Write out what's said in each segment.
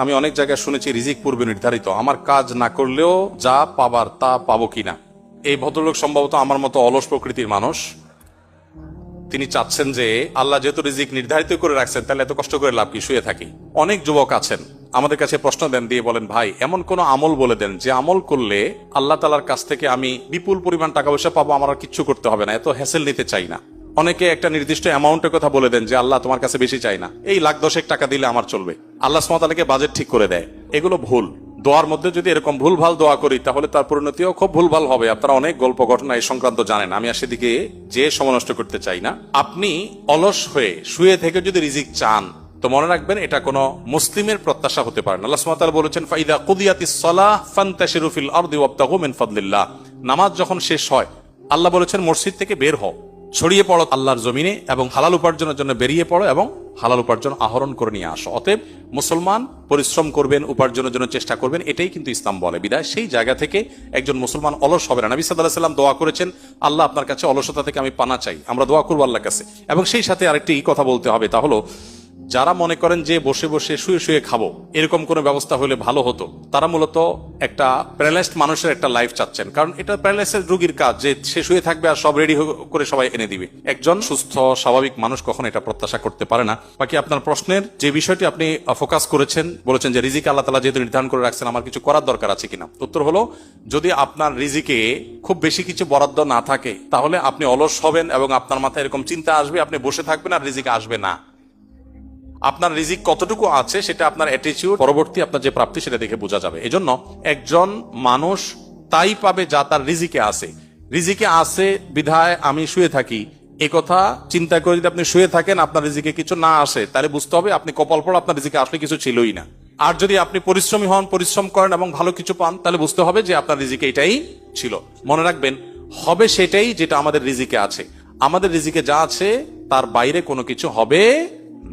আমি অনেক জায়গায় শুনেছি রিজিক পূর্বে নির্ধারিত, আমার কাজ না করলেও যা পাবার তা পাবো কিনা। এই ভদ্রলোক সম্ভবত আমার মতো অলস প্রকৃতির মানুষ। তিনি চাচ্ছেন যে আল্লাহ যেহেতু রিজিক নির্ধারিত করে রাখছেন, তাহলে এত কষ্ট করে লাভ কি, শুয়ে থাকি। অনেক যুবক আছেন আমাদের কাছে প্রশ্ন দেন, দিয়ে বলেন ভাই এমন কোন আমল বলে দেন যে আমল করলে আল্লাহ তাআলার কাছ থেকে আমি বিপুল পরিমাণ টাকা পয়সা পাবো, আমার আর কিচ্ছু করতে হবে না, এত হ্যাসেল নিতে চাই না। অনেকে একটা নির্দিষ্ট অ্যামাউন্টের কথা বলে দেন যে আল্লাহ তোমার কাছে বেশি চাই না, এই লাখ দশেক টাকা দিলে আমার চলবে। আল্লাহ সুবহানাহু ওয়া তাআলাকে বাজেট ঠিক করে দেয়। এগুলো ভুল। দোয়ার মধ্যে যদি এরকম ভুলভাল দোয়া করি তাহলে তার পরিণতিও খুব ভুলভাল হবে। আপনারা অনেক গল্প ঘটনা এই সংক্রান্ত জানেন, আমি আর সেদিকে যে সময় নষ্ট করতে চাই না। আপনি অলস হয়ে শুয়ে থেকে যদি রিজিক চান তো মনে রাখবেন এটা কোনো মুসলিমের প্রত্যাশা হতে পারে না। আল্লাহ সুবহানাহু ওয়া তাআলা বলেছেন ফাইদা কুদিয়াতিস সালাহ ফান্তাশিরু ফিল আরদি ওয়াবতাগু মিন ফাদলিল্লাহ। নামাজ যখন শেষ হয় আল্লাহ বলেছেন মসজিদ থেকে বের হও, ছড়িয়ে পড়ো আল্লাহর জমিনে এবং হালাল উপার্জনের জন্য বেরিয়ে পড়ো এবং হালাল উপার্জন আহরণ করে নিয়ে আসো। অতএব মুসলমান পরিশ্রম করবেন, উপার্জনের জন্য চেষ্টা করবেন, এটাই কিন্তু ইসলাম বলে। বিদায় সেই জায়গা থেকে একজন মুসলমান অলস হবে না। নবী সাল্লাল্লাহু আলাইহি ওয়াসাল্লাম দোয়া করেছেন, আল্লাহ আপনার কাছে অলসতা থেকে আমি পানা চাই। আমরা দোয়া করবো আল্লাহর কাছে। এবং সেই সাথে আরেকটি কথা বলতে হবে, তা হলো যারা মনে করেন যে বসে বসে শুয়ে শুয়ে খাবো, এরকম কোনো ব্যবস্থা হলে ভালো হতো, তারা মূলত একটা প্যারালাইজড মানুষের একটা লাইফ চাচ্ছেন। কারণ এটা প্যারালাইসিস রোগীর কাজ যে সে শুয়ে থাকবে আর সব রেডি করে সবাই এনে দিবে। একজন সুস্থ স্বাভাবিক মানুষ কখন এটা প্রত্যাশা করতে পারে না। বাকি আপনার প্রশ্নের যে বিষয়টি আপনি ফোকাস করেছেন, বলেছেন যে রিজিক আল্লাহ তাআলা যেহেতু নির্ধারণ করে রাখছেন আমার কিছু করার দরকার আছে কিনা, উত্তর হলো যদি আপনার রিজিকে খুব বেশি কিছু বরাদ্দ না থাকে তাহলে আপনি অলস হবেন এবং আপনার মাথায় এরকম চিন্তা আসবে, আপনি বসে থাকবেন আর রিজিক আসবে না। আপনার রিজিক কতটুকু আছে সেটা আপনার অ্যাটিটিউড, পরবর্তী আপনার যে প্রাপ্তি সেটা দেখে বোঝা যাবে। এজন্য একজন মানুষ তাই পাবে যা তার রিজিকে আছে। রিজিকে আছে বিধায় আমি শুয়ে থাকি, এ কথা চিন্তা করে যদি আপনি শুয়ে থাকেন আপনার রিজিকে কিছু না আসে, তাহলে বুঝতে হবে আপনি কপাল পড়া, আপনার রিজিকে আসলে কিছু ছিলই না। আর যদি আপনি পরিশ্রমী হন, পরিশ্রম করেন এবং ভালো কিছু পান, তাহলে বুঝতে হবে যে আপনার রিজিকে এটাই ছিল। মনে রাখবেন হবে সেটাই যেটা আমাদের রিজিকে আছে। আমাদের রিজিকে যা আছে তার বাইরে কোনো কিছু হবে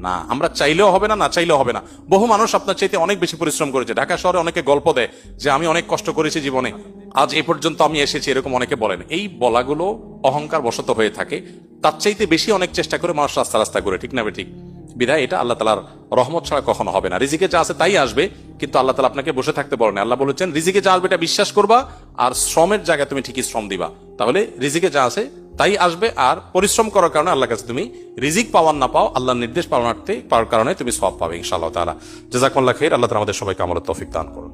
না। আমরা চাইলেও হবে না, না চাইলেও হবে না। বহু মানুষ আপনার চাইতে অনেক বেশি পরিশ্রম করেছে। ঢাকা শহরে অনেকে গল্প দেয় যে আমি অনেক কষ্ট করেছি জীবনে, আজ এ পর্যন্ত আমি এসেছি, এরকম অনেকে বলেন। এই বলাগুলো অহংকার বশত হয়ে থাকে। তার চাইতে বেশি অনেক চেষ্টা করে মানুষ রাস্তা রাস্তা করে, ঠিক না ঠিক? বিধায় এটা আল্লাহ তাআলার রহমত ছাড়া কখনো হবে না। রিজিকে যা আছে তাই আসবে, কিন্তু আল্লাহ তাআলা আপনাকে বসে থাকতে বলেন। আল্লাহ বলেছেন রিজিকে যা আসবে এটা বিশ্বাস করবা আর শ্রমের জায়গায় তুমি ঠিকই শ্রম দিবা, তাহলে রিজিকে যা আছে তাই আসবে। আর পরিশ্রম করার কারণে আল্লাহর কাছে তুমি রিজিক পাওয়ার না পাও, আল্লাহর নির্দেশ পাওয়ার কারণে তুমি সওয়াব পাবে ইনশাআল্লাহ তাআলা। জাযাকুমুল্লাহ খাইর। আল্লাহ তাআলা আমাদের সবাইকে আমলের তৌফিক দান করুন।